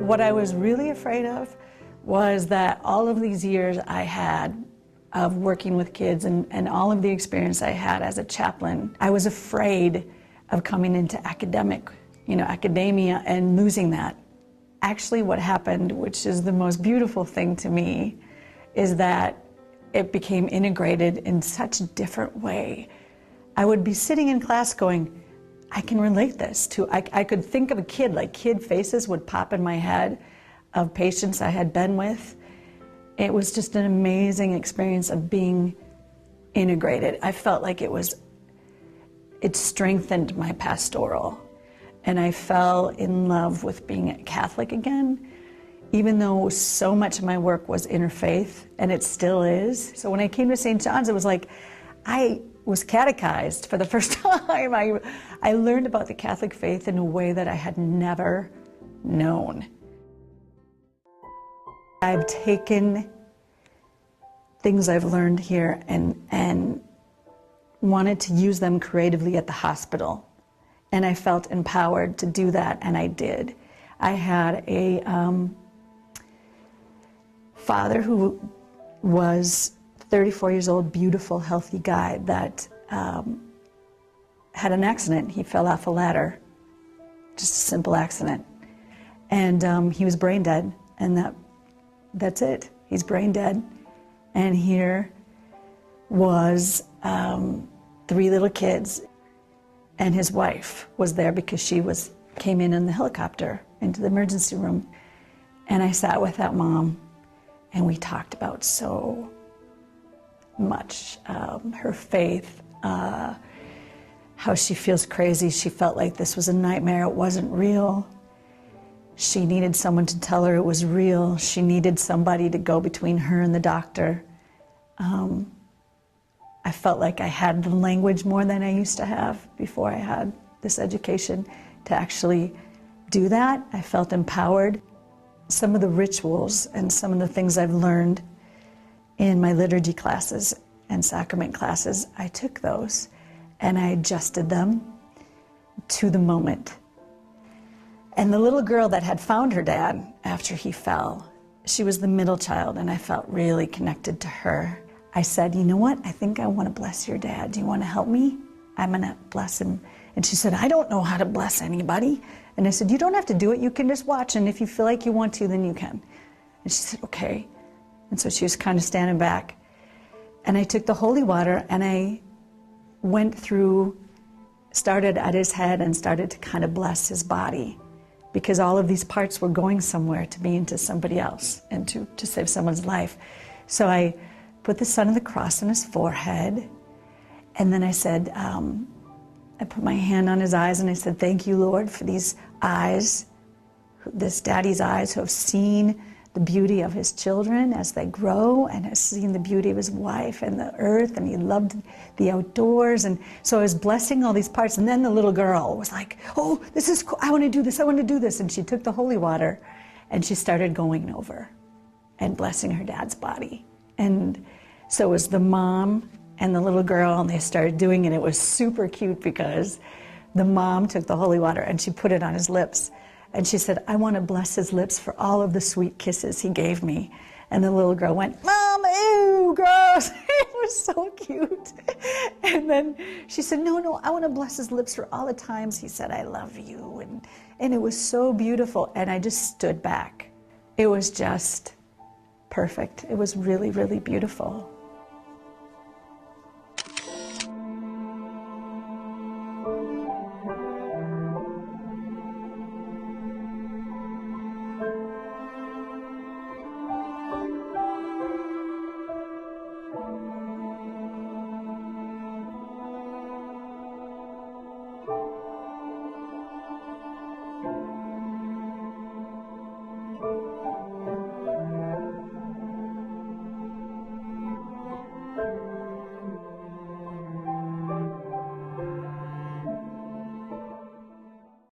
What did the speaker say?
What I was really afraid of was that all of these years I had of working with kids and all of the experience I had as a chaplain, I was afraid of coming into academia and losing that. Actually, what happened, which is the most beautiful thing to me, is that it became integrated in such a different way. I would be sitting in class going, I can relate this to, I could think of a kid, like kid faces would pop in my head of patients I had been with. It was just an amazing experience of being integrated. I felt like it strengthened my pastoral. And I fell in love with being a Catholic again, even though so much of my work was interfaith, and it still is. So when I came to St. John's, it was like I was catechized for the first time. I learned about the Catholic faith in a way that I had never known. I've taken things I've learned here and wanted to use them creatively at the hospital. And I felt empowered to do that, and I did. I had a father who was 34 years old, beautiful, healthy guy that had an accident. He fell off a ladder, just a simple accident. And he was brain dead, and that's it. He's brain dead. And here was 3 little kids, and his wife was there because she came in the helicopter into the emergency room. And I sat with that mom, and we talked about so much, her faith, how she feels crazy. She felt like this was a nightmare. It wasn't real. She needed someone to tell her it was real. She needed somebody to go between her and the doctor. I felt like I had the language more than I used to have before I had this education to actually do that. I felt empowered. Some of the rituals and some of the things I've learned in my liturgy classes and sacrament classes, I took those and I adjusted them to the moment. And the little girl that had found her dad after he fell, she was the middle child, and I felt really connected to her. I said, you know what? I think I want to bless your dad. Do you want to help me? I'm going to bless him. And she said, I don't know how to bless anybody. And I said, you don't have to do it. You can just watch, and if you feel like you want to, then you can. And she said, okay. And so she was kind of standing back. And I took the holy water, and I went through, started at his head and started to kind of bless his body, because all of these parts were going somewhere to be into somebody else and to save someone's life. So I put the sign of the cross on his forehead, and then I said, I put my hand on his eyes, and I said, thank you, Lord, for these eyes, this daddy's eyes who have seen the beauty of his children as they grow, and has seen the beauty of his wife and the earth, and he loved the outdoors. And so I was blessing all these parts, and then the little girl was like, oh, this is cool. I want to do this. I want to do this. And she took the holy water, and she started going over and blessing her dad's body. And so it was the mom and the little girl, and they started doing it. It was super cute because the mom took the holy water and she put it on his lips. And she said, I want to bless his lips for all of the sweet kisses he gave me. And the little girl went, Mom, ew, gross. It was so cute. And then she said, no, I want to bless his lips for all the times he said, I love you. And it was so beautiful. And I just stood back. It was just perfect. It was really, really beautiful.